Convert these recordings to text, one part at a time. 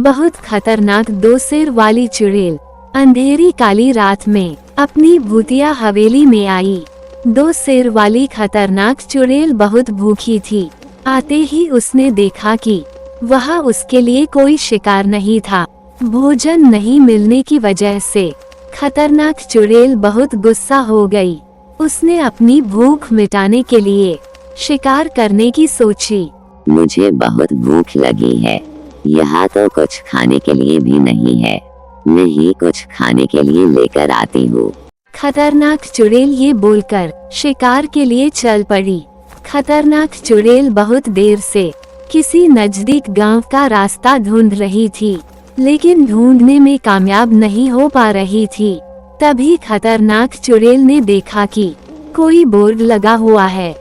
बहुत खतरनाक दो सिर वाली चुड़ैल अंधेरी काली रात में अपनी भूतिया हवेली में आई। दो सिर वाली खतरनाक चुड़ैल बहुत भूखी थी। आते ही उसने देखा कि वहाँ उसके लिए कोई शिकार नहीं था। भोजन नहीं मिलने की वजह से खतरनाक चुड़ैल बहुत गुस्सा हो गई। उसने अपनी भूख मिटाने के लिए शिकार करने की सोची। मुझे बहुत भूख लगी है, यहाँ तो कुछ खाने के लिए भी नहीं है। मैं ही कुछ खाने के लिए लेकर आती हूँ। खतरनाक चुड़ैल ये बोलकर शिकार के लिए चल पड़ी। खतरनाक चुड़ैल बहुत देर से किसी नजदीक गांव का रास्ता ढूंढ रही थी, लेकिन ढूंढने में कामयाब नहीं हो पा रही थी। तभी खतरनाक चुड़ैल ने देखा कि कोई बोर्ड लगा हुआ है।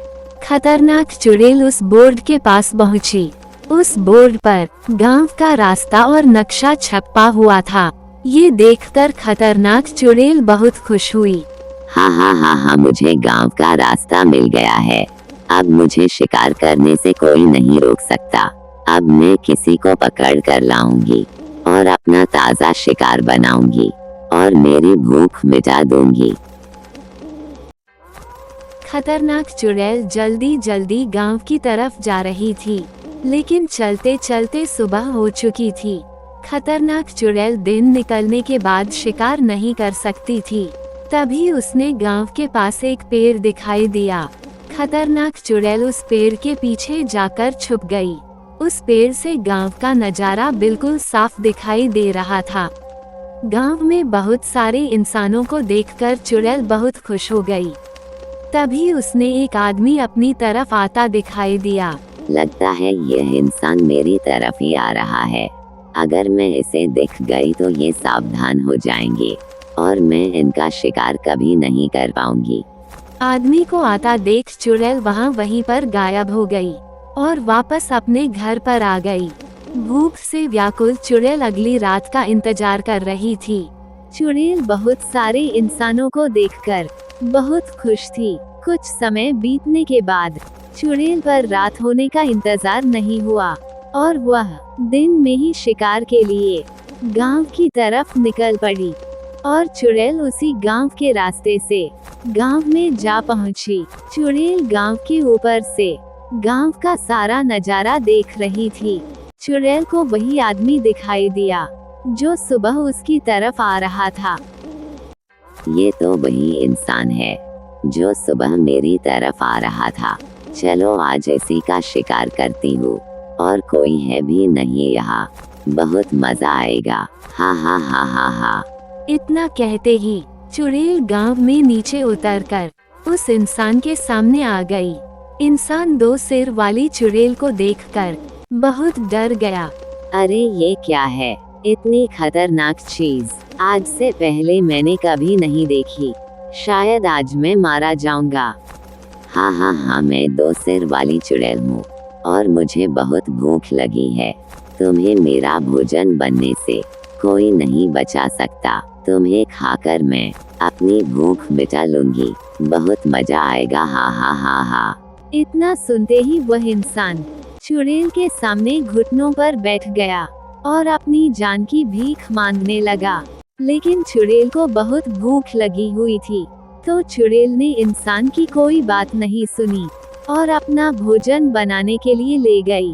खतरनाक चुड़ैल उस बोर्ड के पास पहुंची। उस बोर्ड पर गांव का रास्ता और नक्शा छपा हुआ था। ये देखकर खतरनाक चुड़ैल बहुत खुश हुई। हाँ, मुझे गांव का रास्ता मिल गया है। अब मुझे शिकार करने से कोई नहीं रोक सकता। अब मैं किसी को पकड़ कर लाऊंगी और अपना ताज़ा शिकार बनाऊंगी और मेरी भूख मिटा दूंगी। खतरनाक चुड़ैल जल्दी जल्दी गांव की तरफ जा रही थी, लेकिन चलते चलते सुबह हो चुकी थी। खतरनाक चुड़ैल दिन निकलने के बाद शिकार नहीं कर सकती थी। तभी उसने गांव के पास एक पेड़ दिखाई दिया। खतरनाक चुड़ैल उस पेड़ के पीछे जाकर छुप गई। उस पेड़ से गांव का नजारा बिल्कुल साफ दिखाई दे रहा था। गांव में बहुत सारे इंसानों को देखकर चुड़ैल बहुत खुश हो गई। तभी उसने एक आदमी अपनी तरफ आता दिखाई दिया। लगता है यह इंसान मेरी तरफ ही आ रहा है। अगर मैं इसे दिख गई तो ये सावधान हो जाएंगे और मैं इनका शिकार कभी नहीं कर पाऊंगी। आदमी को आता देख चुड़ैल वहीं पर गायब हो गई और वापस अपने घर पर आ गई। भूख से व्याकुल चुड़ैल अगली रात का इंतजार कर रही थी। चुड़ैल बहुत सारे इंसानों को देखकर बहुत खुश थी। कुछ समय बीतने के बाद चुड़ैल पर रात होने का इंतजार नहीं हुआ और वह दिन में ही शिकार के लिए गांव की तरफ निकल पड़ी। और चुड़ैल उसी गांव के रास्ते से गांव में जा पहुंची। चुड़ैल गांव के ऊपर से गांव का सारा नजारा देख रही थी। चुड़ैल को वही आदमी दिखाई दिया जो सुबह उसकी तरफ आ रहा था। ये तो वही इंसान है जो सुबह मेरी तरफ आ रहा था। चलो आज इसी का शिकार करती हूँ और कोई है भी नहीं यहाँ। बहुत मजा आएगा। हा। इतना कहते ही चुड़ैल गांव में नीचे उतरकर उस इंसान के सामने आ गई। इंसान दो सिर वाली चुड़ैल को देखकर बहुत डर गया। अरे ये क्या है? इतनी खतरनाक चीज आज से पहले मैंने कभी नहीं देखी। शायद आज मैं मारा जाऊंगा। हाँ, मैं दो सिर वाली चुड़ैल हूँ और मुझे बहुत भूख लगी है। तुम्हें मेरा भोजन बनने से कोई नहीं बचा सकता। तुम्हें खाकर मैं अपनी भूख मिटा लूंगी। बहुत मजा आएगा। हा। इतना सुनते ही वह इंसान चुड़ैल के सामने घुटनों पर बैठ गया और अपनी जान की भीख मांगने लगा। लेकिन चुड़ैल को बहुत भूख लगी हुई थी, तो चुड़ैल ने इंसान की कोई बात नहीं सुनी और अपना भोजन बनाने के लिए ले गई।